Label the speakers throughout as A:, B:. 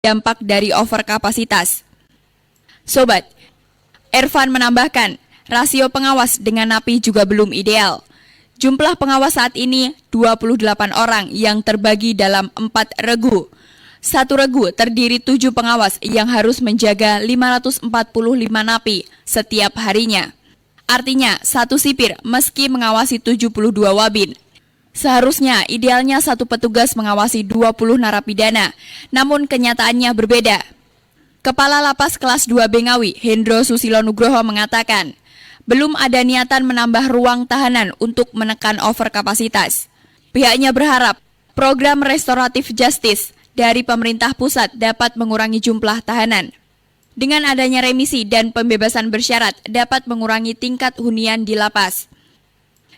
A: dampak dari overkapasitas. Sobat, Ervan menambahkan, rasio pengawas dengan napi juga belum ideal. Jumlah pengawas saat ini 28 orang yang terbagi dalam 4 regu. Satu regu terdiri 7 pengawas yang harus menjaga 545 napi setiap harinya. Artinya, satu sipir meski mengawasi 72 wabin. Seharusnya idealnya satu petugas mengawasi 20 narapidana, namun kenyataannya berbeda. Kepala Lapas Kelas 2 Bengawi, Hendro Susilo Nugroho mengatakan, belum ada niatan menambah ruang tahanan untuk menekan overkapasitas. Pihaknya berharap program restoratif justice dari pemerintah pusat dapat mengurangi jumlah tahanan. Dengan adanya remisi dan pembebasan bersyarat dapat mengurangi tingkat hunian di lapas.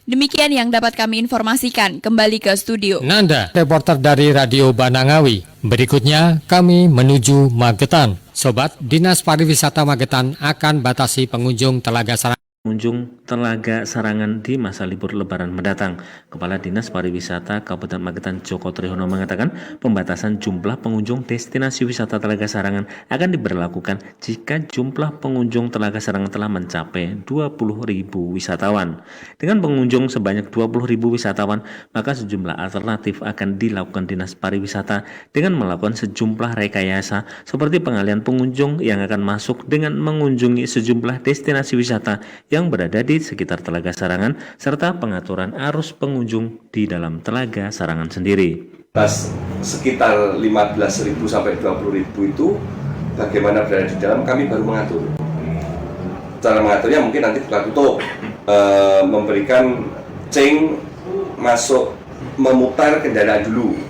A: Demikian yang dapat kami informasikan. Kembali ke studio.
B: Nanda, reporter dari Radio Banangawi. Berikutnya kami menuju Magetan. Sobat, Dinas Pariwisata Magetan akan batasi pengunjung Telaga Sarangan di masa libur Lebaran mendatang. Kepala Dinas Pariwisata Kabupaten Magetan Joko Triyono mengatakan pembatasan jumlah pengunjung destinasi wisata Telaga Sarangan akan diberlakukan jika jumlah pengunjung Telaga Sarangan telah mencapai 20.000 wisatawan. Dengan pengunjung sebanyak 20.000 wisatawan, maka sejumlah alternatif akan dilakukan Dinas Pariwisata dengan melakukan sejumlah rekayasa seperti pengalihan pengunjung yang akan masuk dengan mengunjungi sejumlah destinasi wisata yang berada di sekitar Telaga Sarangan serta pengaturan arus pengunjung di dalam Telaga Sarangan sendiri.
C: Sekitar 15.000 sampai 20.000 itu bagaimana berada di dalam kami baru mengatur. Cara mengaturnya mungkin nanti buka tutup, memberikan ceng masuk memutar kendaraan dulu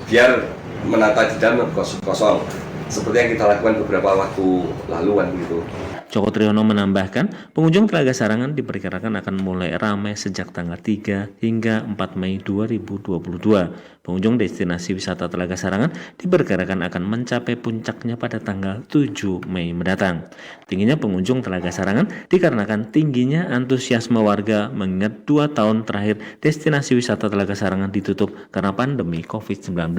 C: biar menata di dalam kosong seperti yang kita lakukan beberapa waktu lalu kan gitu.
D: Joko Triyono menambahkan, pengunjung Telaga Sarangan diperkirakan akan mulai ramai sejak tanggal 3 hingga 4 Mei 2022. Pengunjung destinasi wisata Telaga Sarangan diperkirakan akan mencapai puncaknya pada tanggal 7 Mei mendatang. Tingginya pengunjung Telaga Sarangan dikarenakan tingginya antusiasme warga mengingat 2 tahun terakhir destinasi wisata Telaga Sarangan ditutup karena pandemi COVID-19.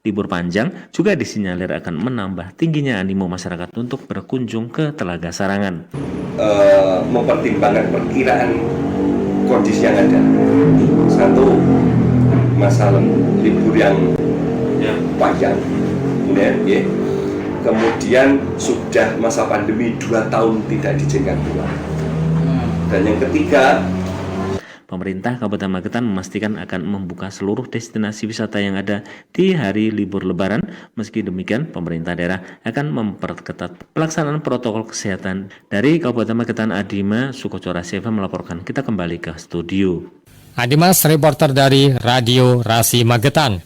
D: Libur panjang juga disinyalir akan menambah tingginya animo masyarakat untuk berkunjung ke Telaga Sarangan.
C: Mempertimbangkan perkiraan kondisi yang ada. Satu, masa libur yang panjang, kemudian sudah masa pandemi 2 tahun tidak diizinkan keluar. Dan yang ketiga,
D: pemerintah Kabupaten Magetan memastikan akan membuka seluruh destinasi wisata yang ada di hari libur Lebaran. Meski demikian, pemerintah daerah akan memperketat pelaksanaan protokol kesehatan. Dari Kabupaten Magetan, Adima Sukocora Seva melaporkan. Kita kembali ke studio.
B: Adimas, reporter dari Radio Rasi Magetan.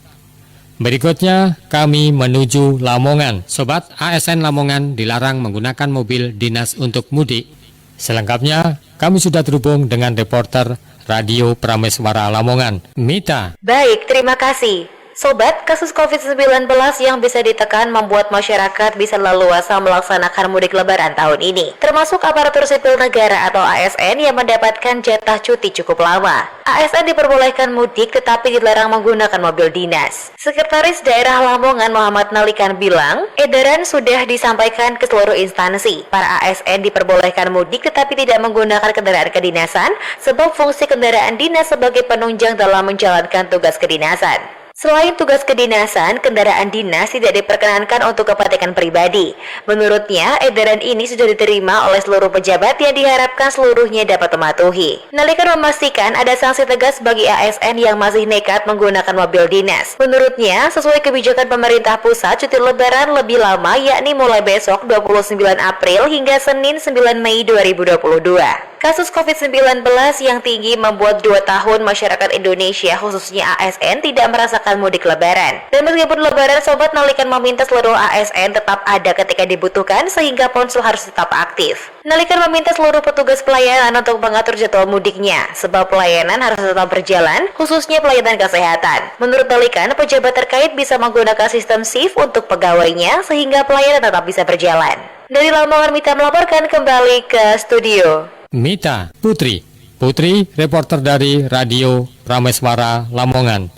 B: Berikutnya kami menuju Lamongan. Sobat, ASN Lamongan dilarang menggunakan mobil dinas untuk mudik. Selengkapnya kami sudah terhubung dengan reporter Radio Prameswara Lamongan, Mita.
E: Baik, terima kasih. Sobat, kasus COVID-19 yang bisa ditekan membuat masyarakat bisa leluasa melaksanakan mudik lebaran tahun ini, termasuk aparatur sipil negara atau ASN yang mendapatkan jatah cuti cukup lama. ASN diperbolehkan mudik tetapi dilarang menggunakan mobil dinas. Sekretaris Daerah Lamongan Muhammad Nalikan bilang, edaran sudah disampaikan ke seluruh instansi. Para ASN diperbolehkan mudik tetapi tidak menggunakan kendaraan kedinasan sebab fungsi kendaraan dinas sebagai penunjang dalam menjalankan tugas kedinasan. Selain tugas kedinasan, kendaraan dinas tidak diperkenankan untuk kepentingan pribadi. Menurutnya, edaran ini sudah diterima oleh seluruh pejabat yang diharapkan seluruhnya dapat mematuhi. Nalikan memastikan ada sanksi tegas bagi ASN yang masih nekat menggunakan mobil dinas. Menurutnya, sesuai kebijakan pemerintah pusat, cuti lebaran lebih lama yakni mulai besok 29 April hingga Senin 9 Mei 2022. Kasus COVID-19 yang tinggi membuat 2 tahun masyarakat Indonesia khususnya ASN tidak merasakan mudik lebaran. Dan meskipun lebaran, Sobat Nalikan meminta seluruh ASN tetap ada ketika dibutuhkan sehingga ponsel harus tetap aktif. Nalikan meminta seluruh petugas pelayanan untuk mengatur jadwal mudiknya sebab pelayanan harus tetap berjalan, khususnya pelayanan kesehatan. Menurut Nalikan, pejabat terkait bisa menggunakan sistem shift untuk pegawainya sehingga pelayanan tetap bisa berjalan. Dari Lamongan, Mita melaporkan. Kembali ke studio.
B: Mita, Putri, reporter dari Radio Prameswara Lamongan.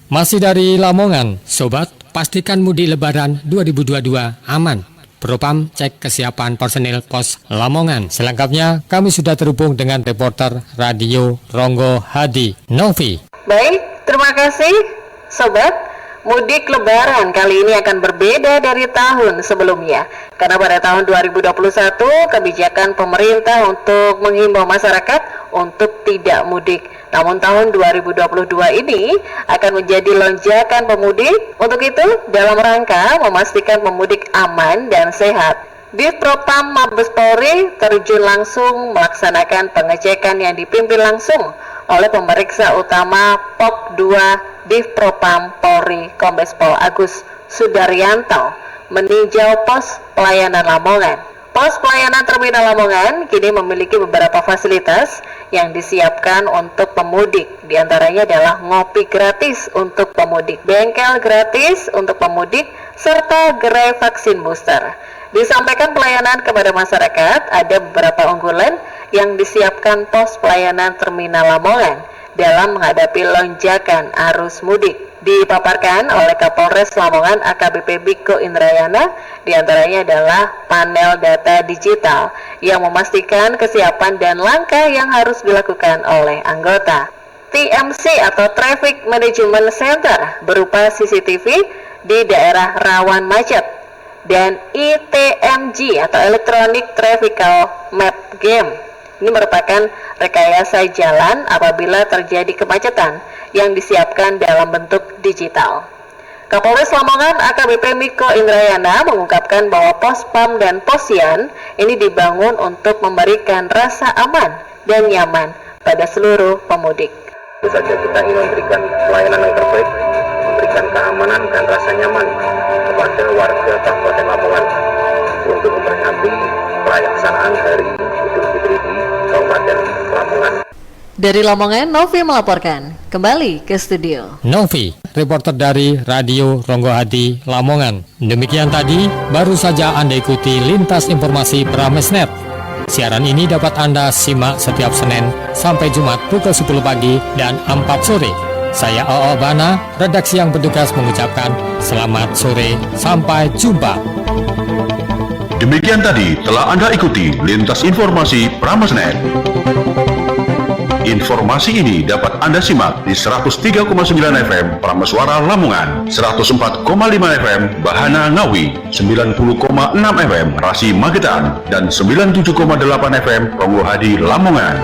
B: Masih dari Lamongan, Sobat,
F: pastikan mudik Lebaran 2022 aman. Propam cek kesiapan personil pos Lamongan. Selengkapnya kami sudah terhubung dengan reporter Radio Ronggo Hadi, Novi.
G: Baik, terima kasih Sobat. Mudik Lebaran kali ini akan berbeda dari tahun sebelumnya. Karena pada tahun 2021 kebijakan pemerintah untuk menghimbau masyarakat untuk tidak mudik. Namun tahun 2022 ini akan menjadi lonjakan pemudik. Untuk itu, dalam rangka memastikan pemudik aman dan sehat, Divpropam Mabes Polri terjun langsung melaksanakan pengecekan yang dipimpin langsung oleh pemeriksa utama POK 2 Divpropam Polri Kombes Pol Agus Sudaryanto meninjau pos pelayanan Lamongan. Pos pelayanan Terminal Lamongan kini memiliki beberapa fasilitas yang disiapkan untuk pemudik. Di antaranya adalah ngopi gratis untuk pemudik, bengkel gratis untuk pemudik, serta gerai vaksin booster. Disampaikan pelayanan kepada masyarakat, ada beberapa unggulan yang disiapkan pos pelayanan Terminal Lamongan dalam menghadapi lonjakan arus mudik. Dipaparkan oleh Kapolres Lamongan AKBP Biko Indrayana, diantaranya adalah panel data digital yang memastikan kesiapan dan langkah yang harus dilakukan oleh anggota. TMC atau Traffic Management Center berupa CCTV di daerah rawan macet, dan ITMG atau Electronic Traffic Map Game. Ini merupakan rekayasa jalan apabila terjadi kemacetan yang disiapkan dalam bentuk digital. Kapolres Lamongan AKBP Miko Indrayana mengungkapkan bahwa pos PAM dan posyan ini dibangun untuk memberikan rasa aman dan nyaman pada seluruh pemudik.
H: Tentu saja kita ingin memberikan pelayanan yang terbaik, memberikan keamanan dan rasa nyaman kepada warga Kabupaten Lamongan untuk memperingati pelaksanaan Hari Idul Fitri di Kabupaten Lamongan.
G: Dari Lamongan, Novi melaporkan. Kembali ke studio.
F: Novi, reporter dari Radio Ronggo Hadi, Lamongan. Demikian tadi, baru saja Anda ikuti lintas informasi Pramesnet. Siaran ini dapat Anda simak setiap Senin sampai Jumat pukul 10 pagi dan 4 sore. Saya OO Bana, redaksi yang bertugas mengucapkan selamat sore, sampai jumpa.
I: Demikian tadi telah Anda ikuti lintas informasi Pramesnet. Informasi ini dapat Anda simak di 103,9 FM Prameswara Lamongan, 104,5 FM Bahana Ngawi, 90,6 FM Rasi Magetan, dan 97,8 FM Ronggo Hadi Lamongan.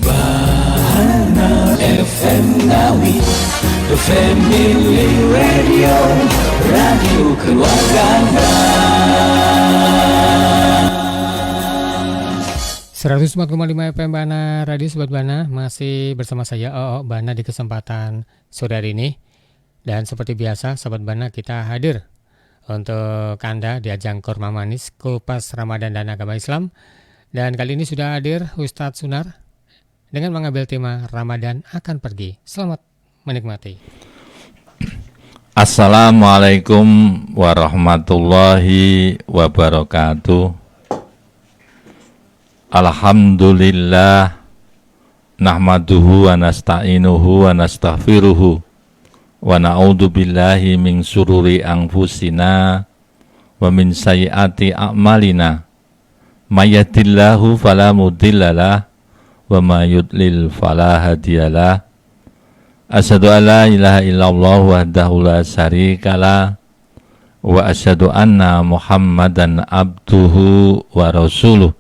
J: Bahana FM Ngawi, The Family Radio, radio keluarga Anda.
F: 104,5 FM Bana, Radio Sobat Bana, masih bersama saya OO Bana di kesempatan sore hari ini. Dan seperti biasa Sobat Bana, kita hadir untuk Anda di ajang Kurma Manis Kupas Ramadan dan Agama Islam. Dan kali ini sudah hadir Ustadz Sunar dengan mengambil tema Ramadan akan pergi. Selamat menikmati.
K: Assalamualaikum warahmatullahi wabarakatuh. Alhamdulillah, nahmaduhu wa nasta'inuhu wa nastaghfiruhu wa na'udzu billahi min syururi anfusina wa min sayyiati a'malina. May yahdihillahu fala mudhillalah wa may yudlil fala hadiyalah. Asyhadu an la ilaha illallah wahdahu la syarikalah wa asyhadu anna Muhammadan abduhu wa rasuluh.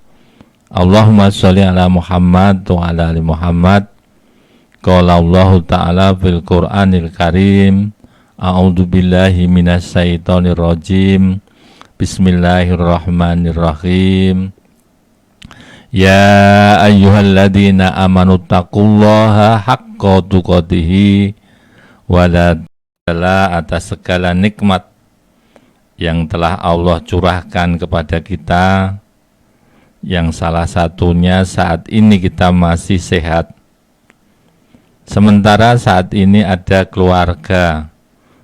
K: Allahumma sholli ala Muhammad wa ala ali Muhammad. Qala Allah Ta'ala fil Qur'anil Karim, a'udzu billahi minasy syaithanir rajim. Bismillahirrahmanirrahim. Ya ayyuhalladzina amanu taqullaha haqqa tuqatih wa la tala atas segala nikmat yang telah Allah curahkan kepada kita, yang salah satunya saat ini kita masih sehat. Sementara saat ini ada keluarga,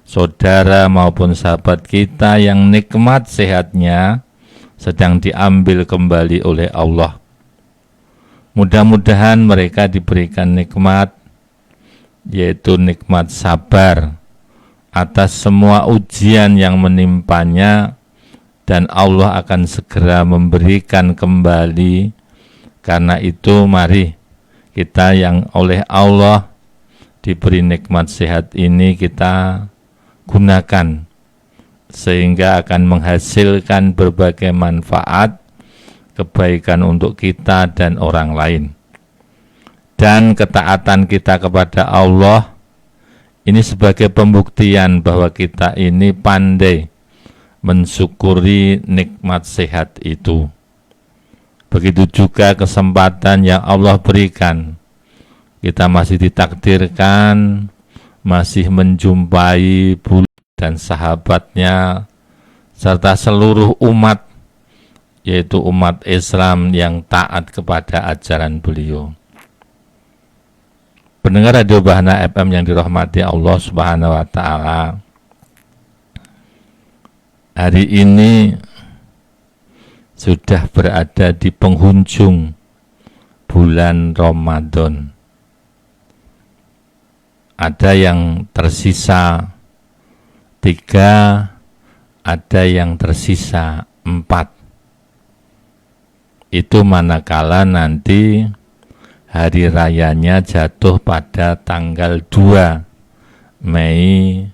K: saudara maupun sahabat kita yang nikmat sehatnya sedang diambil kembali oleh Allah. Mudah-mudahan mereka diberikan nikmat, yaitu nikmat sabar atas semua ujian yang menimpanya, dan Allah akan segera memberikan kembali. Karena itu mari kita yang oleh Allah diberi nikmat sehat ini kita gunakan, sehingga akan menghasilkan berbagai manfaat, kebaikan untuk kita dan orang lain. Dan ketaatan kita kepada Allah ini sebagai pembuktian bahwa kita ini pandai mensyukuri nikmat sehat itu. Begitu juga kesempatan yang Allah berikan. Kita masih ditakdirkan, masih menjumpai bulan dan sahabatnya, serta seluruh umat, yaitu umat Islam yang taat kepada ajaran beliau. Pendengar Radio Bahana FM yang dirahmati Allah Subhanahu wa Ta'ala, hari ini sudah berada di penghujung bulan Ramadan. Ada yang tersisa 3, ada yang tersisa 4. Itu manakala nanti hari rayanya jatuh pada tanggal 2 Mei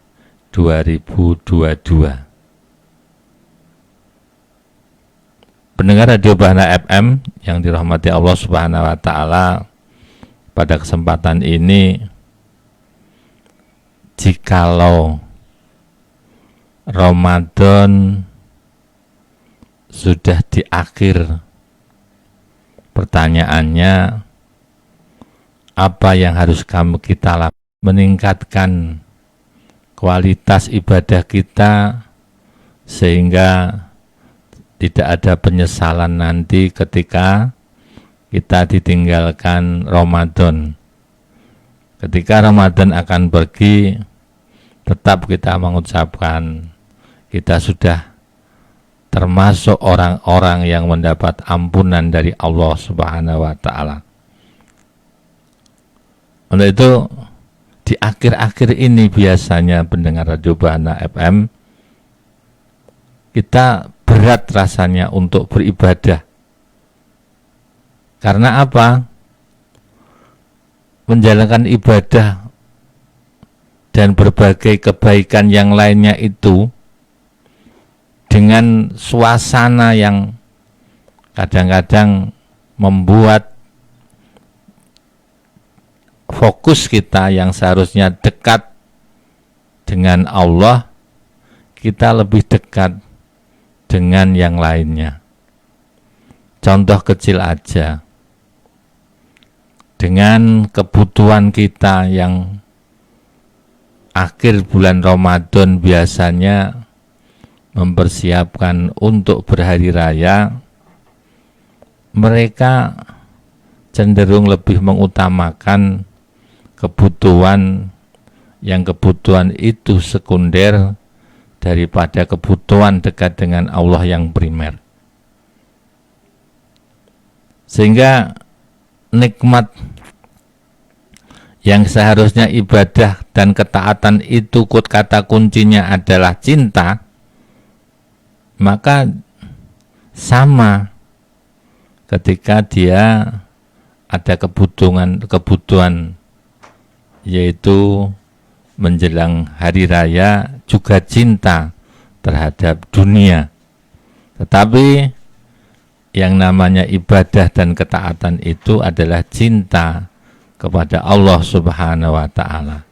K: 2022. Pendengar Radio Bahana FM yang dirahmati Allah Subhanahu wa Ta'ala, pada kesempatan ini, jikalau Ramadan sudah di akhir, pertanyaannya, apa yang harus kita lakukan? Meningkatkan kualitas ibadah kita sehingga tidak ada penyesalan nanti ketika kita ditinggalkan Ramadan. Ketika Ramadan akan pergi, tetap kita mengucapkan kita sudah termasuk orang-orang yang mendapat ampunan dari Allah Subhanahu wa Ta'ala. Untuk itu, di akhir-akhir ini biasanya pendengar Radio Bahana FM, kita berat rasanya untuk beribadah. Karena apa? Menjalankan ibadah dan berbagai kebaikan yang lainnya itu dengan suasana yang kadang-kadang membuat fokus kita yang seharusnya dekat dengan Allah, kita lebih dekat dengan yang lainnya. Contoh kecil aja, dengan kebutuhan kita yang akhir bulan Ramadan biasanya mempersiapkan untuk berhari raya, mereka cenderung lebih mengutamakan kebutuhan itu sekunder daripada kebutuhan dekat dengan Allah yang primer. Sehingga nikmat yang seharusnya ibadah dan ketaatan itu kata kuncinya adalah cinta, maka sama ketika dia ada kebutuhan yaitu menjelang hari raya juga cinta terhadap dunia. Tetapi yang namanya ibadah dan ketaatan itu adalah cinta kepada Allah Subhanahu wa Ta'ala.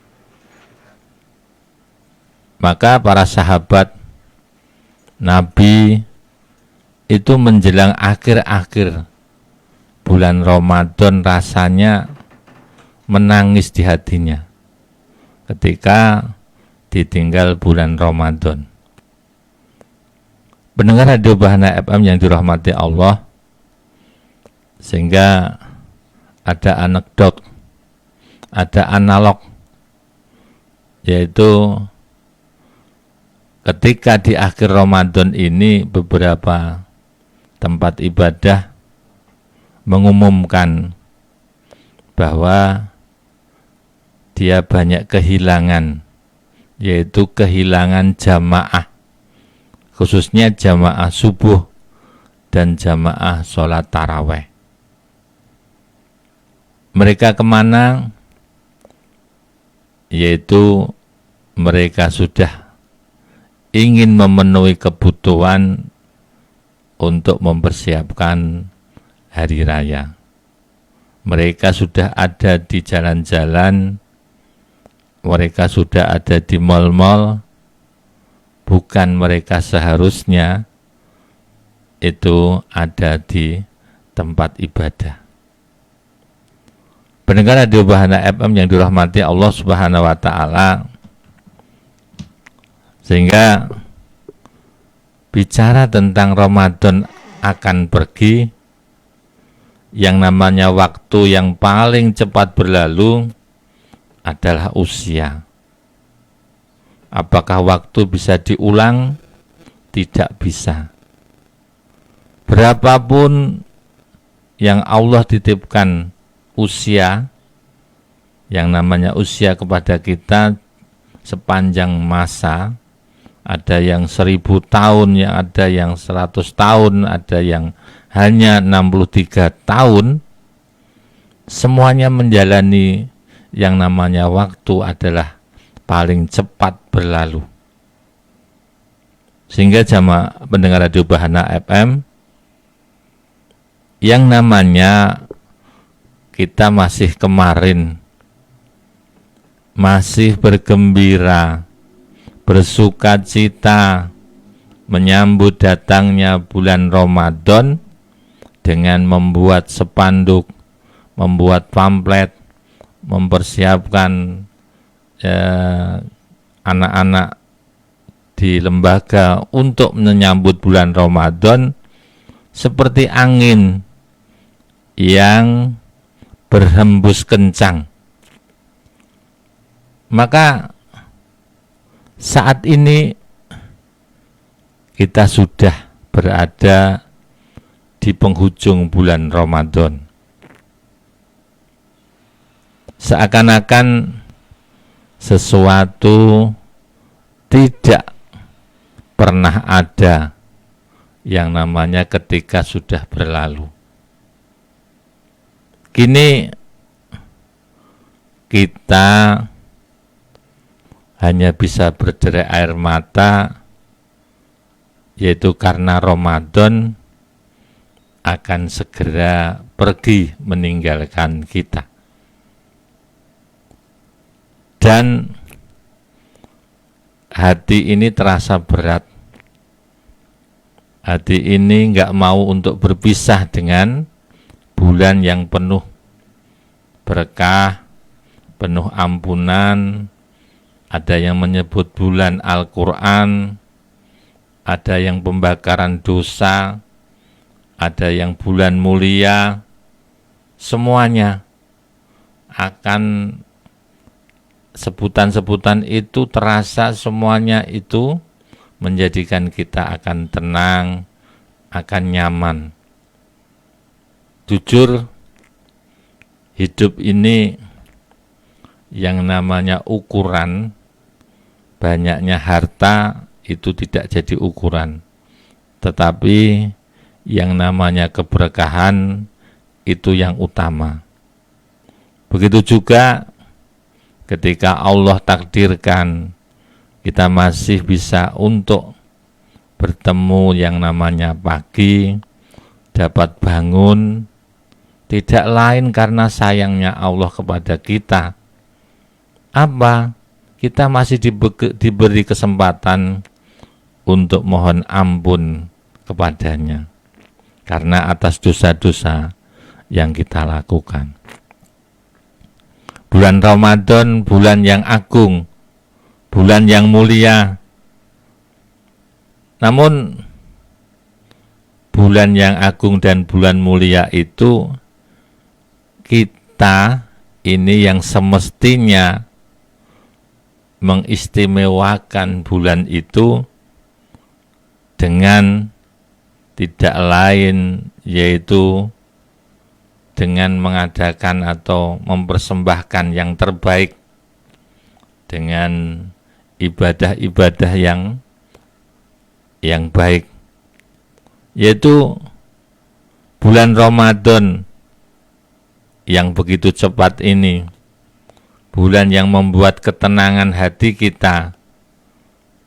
K: Maka para sahabat Nabi itu menjelang akhir-akhir bulan Ramadan rasanya menangis di hatinya ketika ditinggal bulan Ramadan. Pendengar Radio Bahana FM yang dirahmati Allah, sehingga ada anekdot, ada analog, yaitu ketika di akhir Ramadan ini beberapa tempat ibadah mengumumkan bahwa dia banyak kehilangan, yaitu kehilangan jamaah, khususnya jamaah subuh dan jamaah sholat taraweh. Mereka kemana? Yaitu mereka sudah ingin memenuhi kebutuhan untuk mempersiapkan hari raya. Mereka sudah ada di jalan-jalan, mereka sudah ada di mal-mal, bukan mereka seharusnya itu ada di tempat ibadah. Pendengar Radio Bahana FM yang dirahmati Allah Subhanahu wa Ta'ala, sehingga bicara tentang Ramadan akan pergi, yang namanya waktu yang paling cepat berlalu adalah usia. Apakah waktu bisa diulang? Tidak bisa. Berapapun yang Allah titipkan usia, yang namanya usia kepada kita sepanjang masa, ada yang 1000 tahun, yang ada yang 100 tahun, ada yang hanya 63 tahun, semuanya menjalani yang namanya waktu adalah paling cepat berlalu. Sehingga jamaah pendengar Radio Bahana FM, yang namanya kita masih kemarin masih bergembira, bersuka cita menyambut datangnya bulan Ramadan dengan membuat spanduk, membuat pamflet, mempersiapkan anak-anak di lembaga untuk menyambut bulan Ramadan seperti angin yang berhembus kencang. Maka saat ini kita sudah berada di penghujung bulan Ramadan. Seakan-akan sesuatu tidak pernah ada yang namanya ketika sudah berlalu. Kini kita hanya bisa berderai air mata, yaitu karena Ramadan akan segera pergi meninggalkan kita. Dan hati ini terasa berat. Hati ini nggak mau untuk berpisah dengan bulan yang penuh berkah, penuh ampunan. Ada yang menyebut bulan Al-Quran, ada yang pembakaran dosa, ada yang bulan mulia. Semuanya akan sebutan-sebutan itu terasa, semuanya itu menjadikan kita akan tenang, akan nyaman. Jujur, hidup ini yang namanya ukuran, banyaknya harta itu tidak jadi ukuran. Tetapi yang namanya keberkahan itu yang utama. Begitu juga ketika Allah takdirkan kita masih bisa untuk bertemu yang namanya pagi, dapat bangun, tidak lain karena sayangnya Allah kepada kita. Apa? Kita masih diberi kesempatan untuk mohon ampun kepadanya karena atas dosa-dosa yang kita lakukan. Bulan Ramadan, bulan yang agung, bulan yang mulia. Namun bulan yang agung dan bulan mulia itu kita ini yang semestinya mengistimewakan bulan itu dengan tidak lain yaitu dengan mengadakan atau mempersembahkan yang terbaik dengan ibadah-ibadah yang baik, yaitu bulan Ramadan yang begitu cepat ini, bulan yang membuat ketenangan hati kita,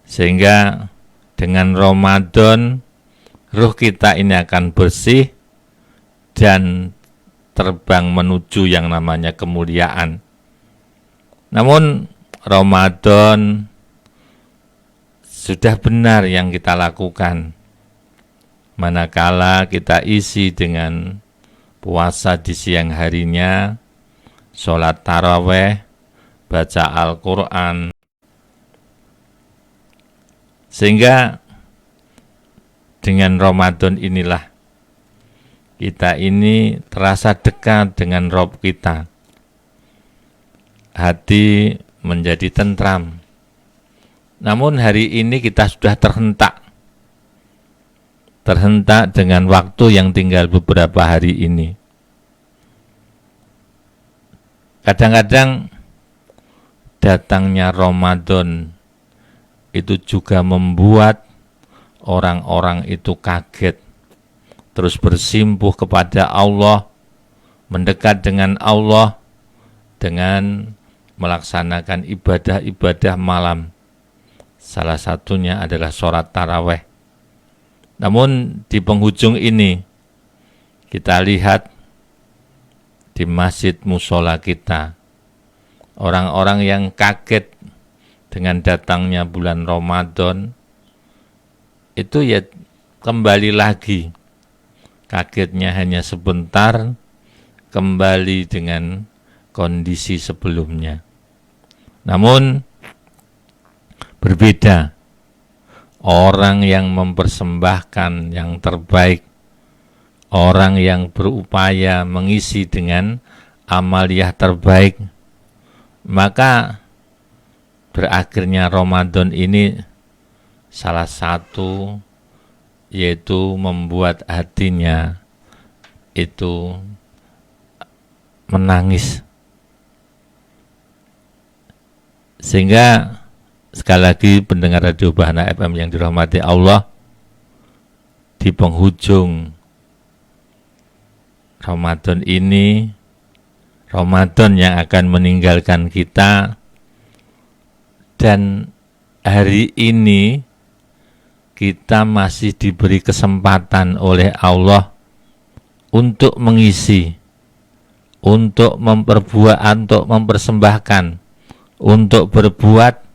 K: sehingga dengan Ramadan ruh kita ini akan bersih dan terbang menuju yang namanya kemuliaan. Namun Ramadan sudah benar yang kita lakukan, manakala kita isi dengan puasa di siang harinya, sholat taraweh, baca Al-Quran, sehingga dengan Ramadan inilah kita ini terasa dekat dengan Rob kita. Hati menjadi tentram. Namun hari ini kita sudah terhentak dengan waktu yang tinggal beberapa hari ini. Kadang-kadang datangnya Ramadan itu juga membuat orang-orang itu kaget, terus bersimpuh kepada Allah, mendekat dengan Allah dengan melaksanakan ibadah-ibadah malam. Salah satunya adalah sholat taraweh. Namun di penghujung ini kita lihat di masjid musola kita, orang-orang yang kaget dengan datangnya bulan Ramadan itu ya kembali lagi, kagetnya hanya sebentar, kembali dengan kondisi sebelumnya. Namun berbeda, orang yang mempersembahkan yang terbaik, orang yang berupaya mengisi dengan amaliyah terbaik, maka berakhirnya Ramadan ini salah satu yaitu membuat hatinya itu menangis. Sehingga sekali lagi pendengar Radio Bahana FM yang dirahmati Allah, di penghujung Ramadan ini, Ramadan yang akan meninggalkan kita, dan hari ini kita masih diberi kesempatan oleh Allah untuk mengisi, untuk memperbuat, untuk mempersembahkan, untuk berbuat,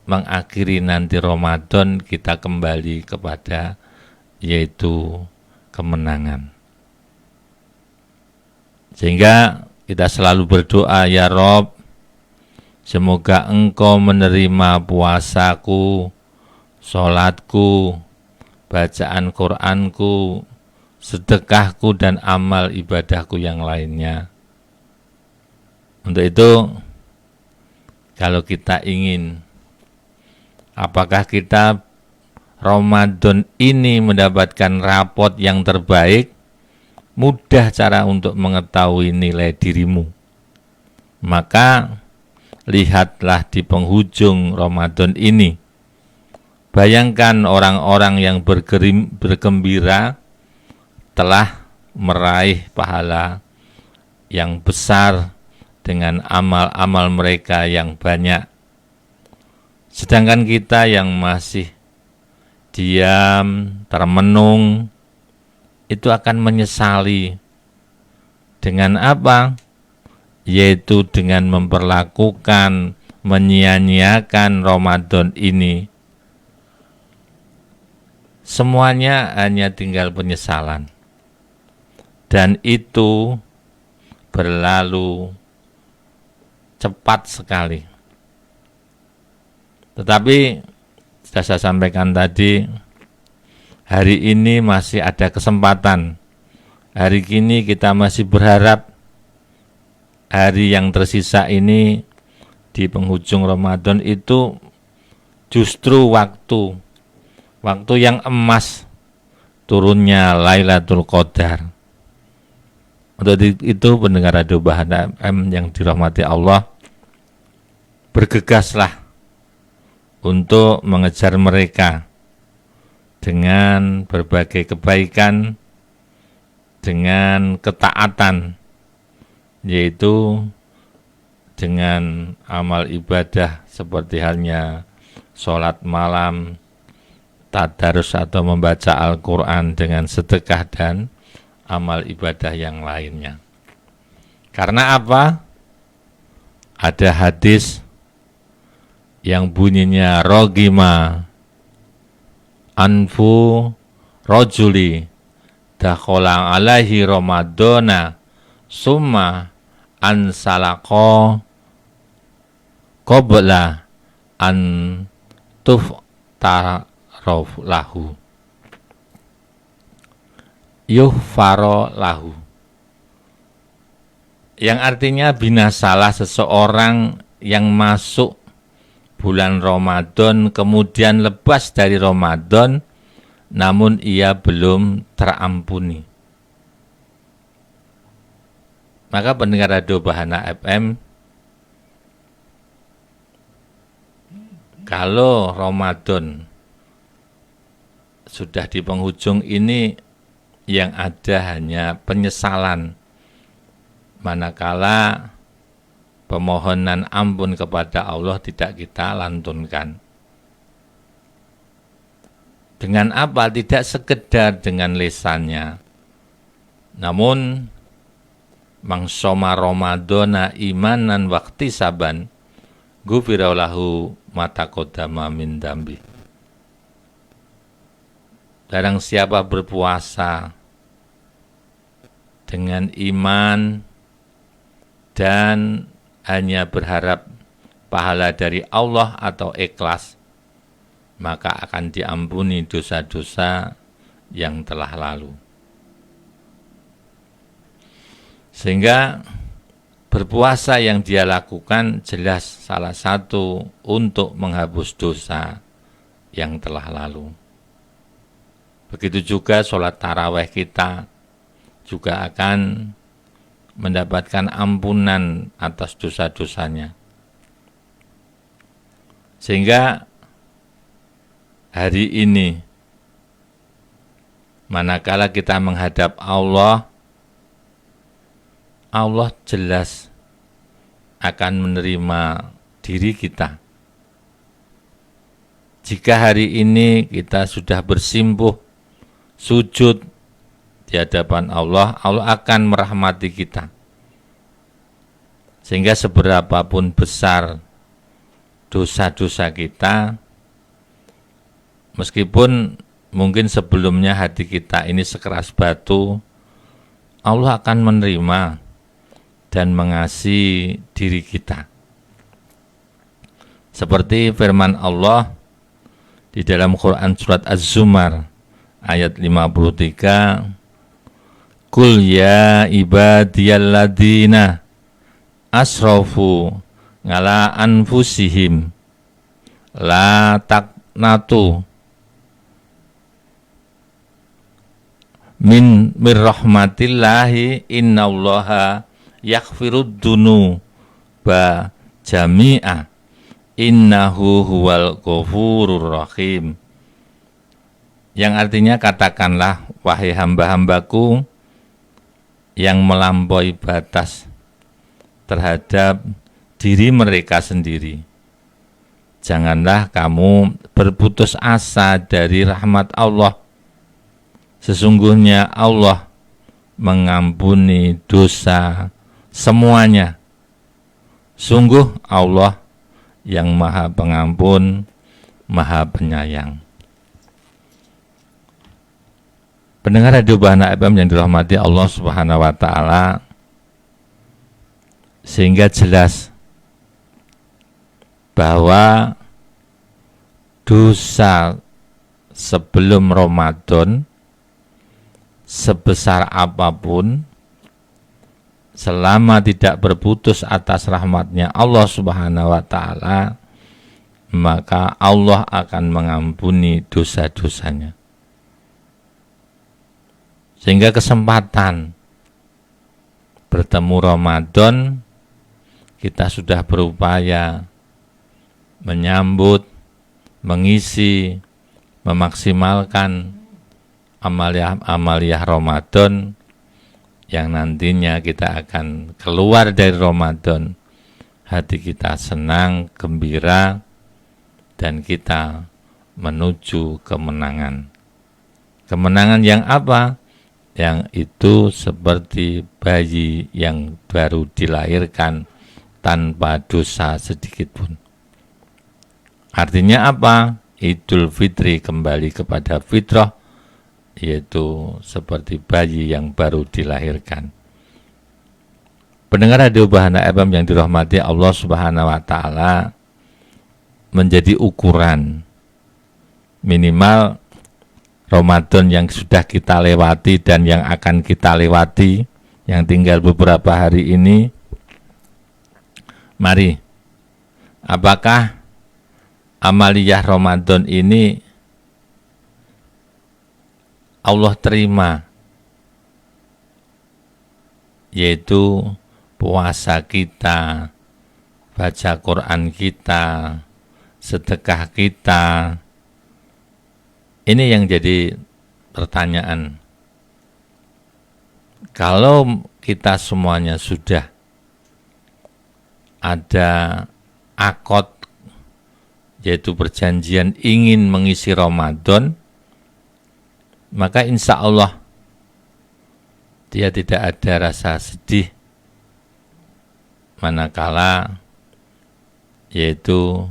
K: mengakhiri nanti Ramadan kita kembali kepada yaitu kemenangan. Sehingga kita selalu berdoa, ya Rob, semoga Engkau menerima puasaku, sholatku, bacaan Qur'anku, sedekahku, dan amal ibadahku yang lainnya. Untuk itu, kalau kita ingin, apakah kita Ramadan ini mendapatkan rapot yang terbaik, mudah cara untuk mengetahui nilai dirimu. Maka, lihatlah di penghujung Ramadan ini. Bayangkan orang-orang yang bergembira telah meraih pahala yang besar dengan amal-amal mereka yang banyak. Sedangkan kita yang masih diam, termenung, itu akan menyesali. Dengan apa? Yaitu dengan memperlakukan, menyia-nyiakan Ramadan ini. Semuanya hanya tinggal penyesalan. Dan itu berlalu cepat sekali. Tetapi sudah saya sampaikan tadi, hari ini masih ada kesempatan. Hari ini kita masih berharap hari yang tersisa ini di penghujung Ramadan itu justru waktu yang emas turunnya Lailatul Qadar. Untuk itu pendengar Radio Bahana FM yang dirahmati Allah, bergegaslah untuk mengejar mereka dengan berbagai kebaikan, dengan ketaatan, yaitu dengan amal ibadah seperti halnya sholat malam, tadarus atau membaca Al-Quran, dengan sedekah dan amal ibadah yang lainnya. Karena apa? Ada hadis yang bunyinya rogima anfu rojuli dakhola alaihi ramadona summa ansalako qabla an tuftarof lahu yuhfaro lahu, yang artinya binasalah seseorang yang masuk bulan Ramadan kemudian lepas dari Ramadan namun ia belum terampuni. Maka pendengar Radio Bahana FM, kalau Ramadan sudah di penghujung ini, yang ada hanya penyesalan, manakala pemohonan ampun kepada Allah tidak kita lantunkan. Dengan apa? Tidak sekedar dengan lisannya, namun mangsoma Ramadana imanan wakti saban gufiraulahu matakodama min dambi. Barang siapa berpuasa dengan iman dan hanya berharap pahala dari Allah atau ikhlas, maka akan diampuni dosa-dosa yang telah lalu. Sehingga berpuasa yang dia lakukan jelas salah satu untuk menghapus dosa yang telah lalu. Begitu juga sholat tarawih kita juga akan mendapatkan ampunan atas dosa-dosanya. Sehingga hari ini, manakala kita menghadap Allah, Allah jelas akan menerima diri kita. Jika hari ini kita sudah bersimpuh sujud di hadapan Allah, Allah akan merahmati kita. Sehingga seberapapun besar dosa-dosa kita, meskipun mungkin sebelumnya hati kita ini sekeras batu, Allah akan menerima dan mengasihi diri kita. Seperti firman Allah di dalam Quran surat Az-Zumar ayat 53, Kul ya ibadiyalladzina asrafu ngala anfusihim la taqnatu min rahmatillahi innallaha yaghfirud dunuba jami'a innahu huwal ghafurur rahim. Yang artinya, katakanlah wahai hamba-hambaku yang melampaui batas terhadap diri mereka sendiri, janganlah kamu berputus asa dari rahmat Allah. Sesungguhnya Allah mengampuni dosa semuanya. Sungguh Allah yang Maha Pengampun, Maha Penyayang. Pendengar Radio Bahana FM yang dirahmati Allah Subhanahu wa taala, sehingga jelas bahwa dosa sebelum Ramadan sebesar apapun, selama tidak berputus atas rahmatnya Allah Subhanahu wa taala, maka Allah akan mengampuni dosa-dosanya. Sehingga kesempatan bertemu Ramadan, kita sudah berupaya menyambut, mengisi, memaksimalkan amaliyah Ramadan yang nantinya kita akan keluar dari Ramadan, hati kita senang, gembira, dan kita menuju kemenangan. Kemenangan yang apa? Yang itu seperti bayi yang baru dilahirkan tanpa dosa sedikit pun. Artinya apa? Idul Fitri kembali kepada fitrah, yaitu seperti bayi yang baru dilahirkan. Pendengar Radio Bahana FM yang dirahmati Allah Subhanahu wa Ta'ala, menjadi ukuran minimal Ramadan yang sudah kita lewati dan yang akan kita lewati, yang tinggal beberapa hari ini. Mari, apakah amaliyah Ramadan ini Allah terima, yaitu puasa kita, baca Quran kita, sedekah kita? Ini yang jadi pertanyaan. Kalau kita semuanya sudah ada akad, yaitu perjanjian ingin mengisi Ramadan, maka insya Allah dia tidak ada rasa sedih manakala yaitu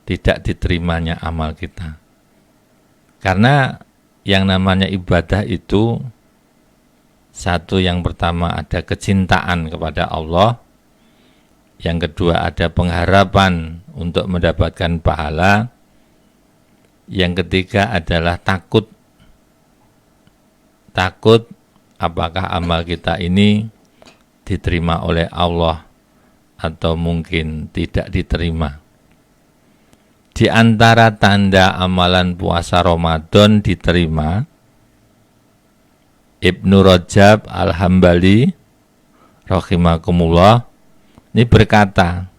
K: tidak diterimanya amal kita. Karena yang namanya ibadah itu, satu, yang pertama ada kecintaan kepada Allah, yang kedua ada pengharapan untuk mendapatkan pahala, yang ketiga adalah takut apakah amal kita ini diterima oleh Allah atau mungkin tidak diterima. Di antara tanda amalan puasa Ramadan diterima, Ibnu Rajab Al-Hambali rahimakumullah ini berkata,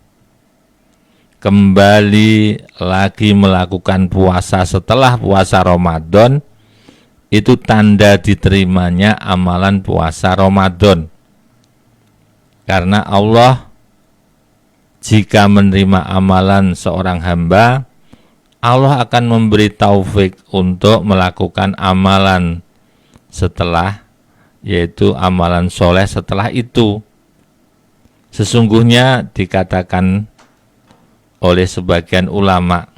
K: kembali lagi melakukan puasa setelah puasa Ramadan itu tanda diterimanya amalan puasa Ramadan. Karena Allah jika menerima amalan seorang hamba, Allah akan memberi taufik untuk melakukan amalan setelah, yaitu amalan soleh setelah itu. Sesungguhnya dikatakan oleh sebagian ulama,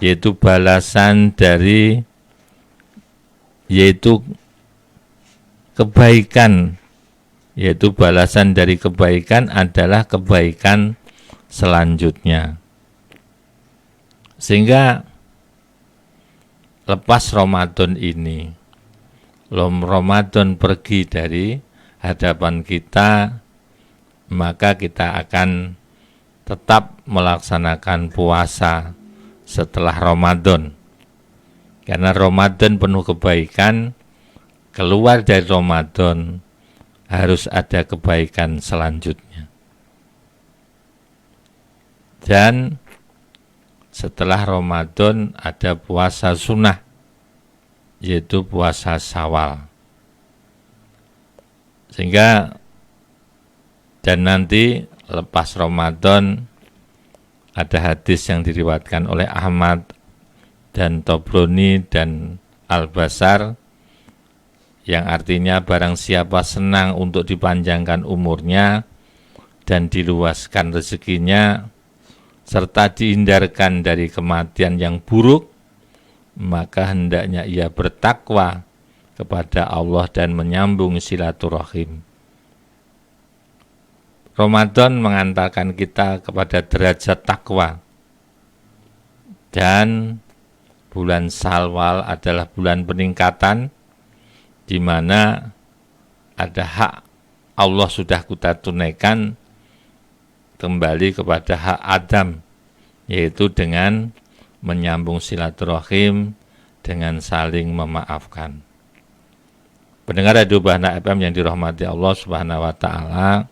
K: yaitu balasan dari, yaitu kebaikan, yaitu balasan dari kebaikan adalah kebaikan selanjutnya. Sehingga lepas Ramadan ini, Ramadan pergi dari hadapan kita, maka kita akan tetap melaksanakan puasa setelah Ramadan. Karena Ramadan penuh kebaikan, keluar dari Ramadan harus ada kebaikan selanjutnya. Dan setelah Ramadan ada puasa sunnah, yaitu puasa Syawal. Sehingga dan nanti lepas Ramadan ada hadis yang diriwayatkan oleh Ahmad dan Tobroni dan Al-Basar, yang artinya barang siapa senang untuk dipanjangkan umurnya dan diluaskan rezekinya, serta dihindarkan dari kematian yang buruk, maka hendaknya ia bertakwa kepada Allah dan menyambung silaturahim. Ramadan mengantarkan kita kepada derajat takwa, dan bulan Syawal adalah bulan peningkatan, di mana ada hak Allah sudah kita tunaikan kembali kepada hak Adam, yaitu dengan menyambung silaturahim, dengan saling memaafkan. Pendengar Radio Bahana FM yang dirahmati Allah Subhanahu wa taala.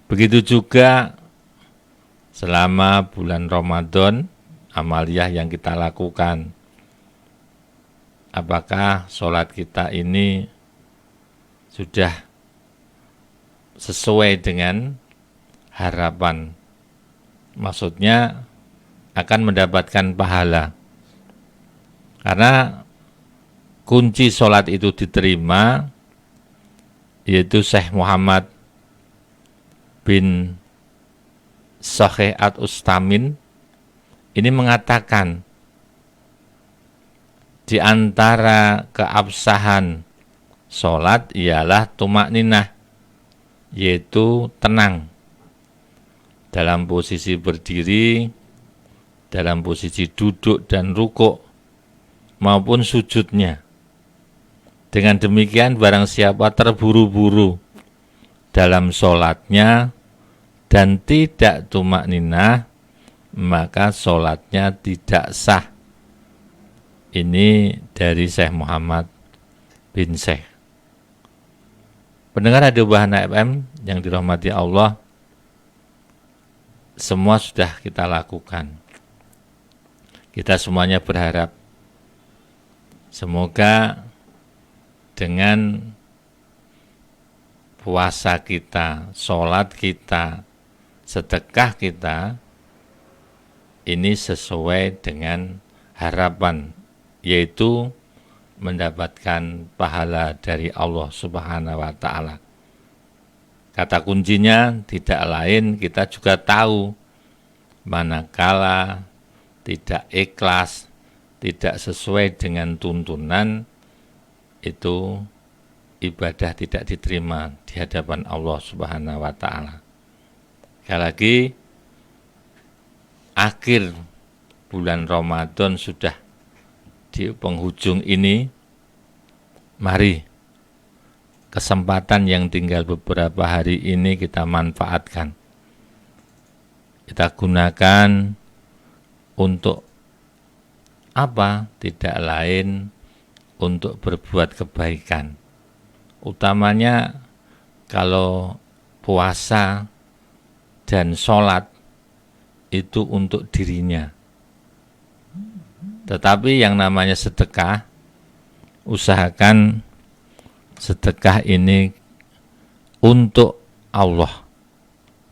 K: Begitu juga selama bulan Ramadan, amaliyah yang kita lakukan. Apakah sholat kita ini sudah sesuai dengan harapan? Maksudnya akan mendapatkan pahala. Karena kunci sholat itu diterima, yaitu Syekh Muhammad bin Sahih Al-Ustamin ini mengatakan di antara keabsahan sholat ialah tumakninah, yaitu tenang dalam posisi berdiri, dalam posisi duduk dan rukuk maupun sujudnya. Dengan demikian barang siapa terburu-buru dalam sholatnya dan tidak tumakninah, maka sholatnya tidak sah. Ini dari Syekh Muhammad bin Syekh. Pendengar Radio Bahana FM yang dirahmati Allah, semua sudah kita lakukan. Kita semuanya berharap semoga dengan puasa kita, sholat kita, sedekah kita, ini sesuai dengan harapan, yaitu mendapatkan pahala dari Allah Subhanahu wa ta'ala. Kata kuncinya tidak lain, kita juga tahu manakala tidak ikhlas, tidak sesuai dengan tuntunan, itu ibadah tidak diterima di hadapan Allah Subhanahu wa ta'ala. Sekali lagi, akhir bulan Ramadan sudah di penghujung ini. Mari kesempatan yang tinggal beberapa hari ini kita manfaatkan. Kita gunakan untuk apa? Tidak lain untuk berbuat kebaikan. Utamanya kalau puasa dan sholat itu untuk dirinya. Tetapi yang namanya sedekah, usahakan sedekah ini untuk Allah.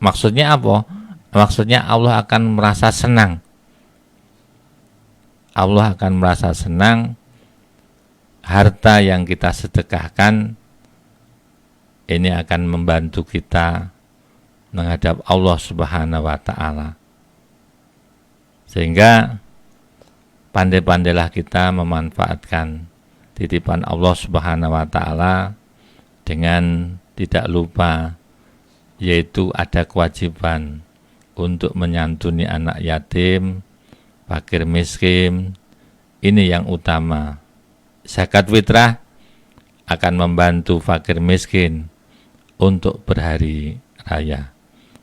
K: Maksudnya apa? Maksudnya Allah akan merasa senang. Allah akan merasa senang. Harta yang kita sedekahkan ini akan membantu kita menghadap Allah Subhanahu wa ta'ala. Sehingga pandai-pandailah kita memanfaatkan titipan Allah Subhanahu wa ta'ala dengan tidak lupa, yaitu ada kewajiban untuk menyantuni anak yatim, fakir miskin. Ini yang utama. Zakat fitrah akan membantu fakir miskin untuk berhari raya.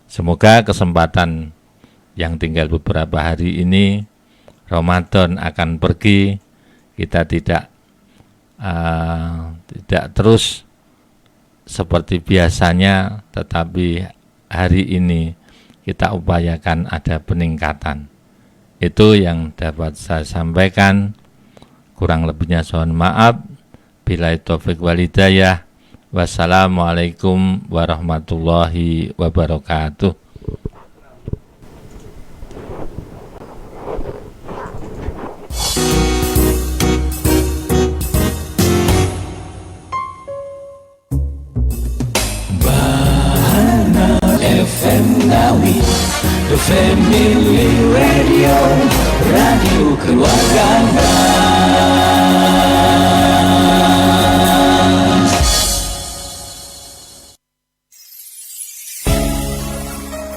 K: Semoga kesempatan yang tinggal beberapa hari ini, Ramadan akan pergi, kita tidak terus seperti biasanya, tetapi hari ini kita upayakan ada peningkatan. Itu yang dapat saya sampaikan. Kurang lebihnya mohon maaf. Billahi taufik wal hidayah. Wassalamualaikum warahmatullahi wabarakatuh.
J: Bahana FM Ngawi, The Family Radio, radio keluarga.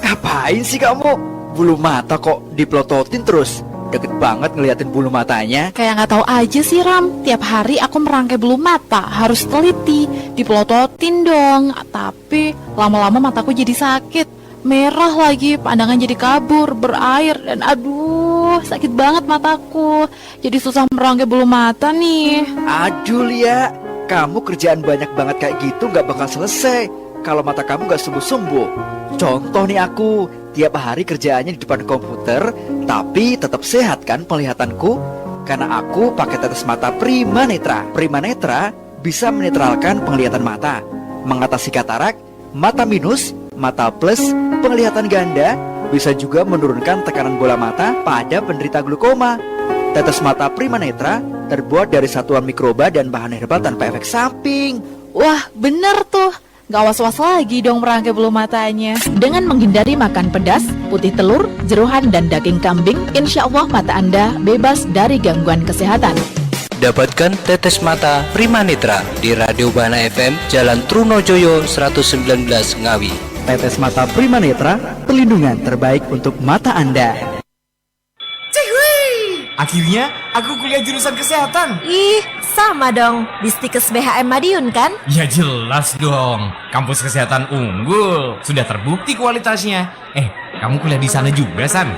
L: Ngapain sih kamu? Bulu mata kok dipelototin terus? Deket banget ngeliatin bulu matanya.
M: Kayak nggak tahu aja sih Ram. Tiap hari aku merangkai bulu mata, harus teliti, dipelototin dong. Tapi lama-lama mataku jadi sakit, merah lagi, pandangan jadi kabur, berair, dan aduh sakit banget mataku. Jadi susah merangkai bulu mata nih.
L: Aduh Lia, Kamu kerjaan banyak banget kayak gitu gak bakal selesai kalau mata kamu gak sungguh-sungguh. Contoh nih aku, tiap hari kerjaannya di depan komputer, tapi tetap sehat kan penglihatanku? Karena aku pakai tetes mata Prima Netra. Prima Netra bisa menetralkan penglihatan mata, mengatasi katarak, mata minus, mata plus, penglihatan ganda, bisa juga menurunkan tekanan bola mata pada penderita glaukoma. Tetes mata Prima Netra terbuat dari satuan mikroba dan bahan herbal tanpa efek samping.
M: Wah, bener tuh. Gak was-was lagi dong merangkai bulu matanya.
N: Dengan menghindari makan pedas, putih telur, jeroan, dan daging kambing, insya Allah mata Anda bebas dari gangguan kesehatan.
O: Dapatkan tetes mata Prima Netra di Radio Bana FM, Jalan Trunojoyo 119 Ngawi.
L: Tetes mata Prima Netra, perlindungan terbaik untuk mata Anda.
P: Akhirnya aku kuliah jurusan kesehatan.
Q: Ih, sama dong. Di Stikes BHM Madiun kan?
P: Ya jelas dong. Kampus kesehatan unggul. Sudah terbukti kualitasnya. Kamu kuliah di sana juga, San?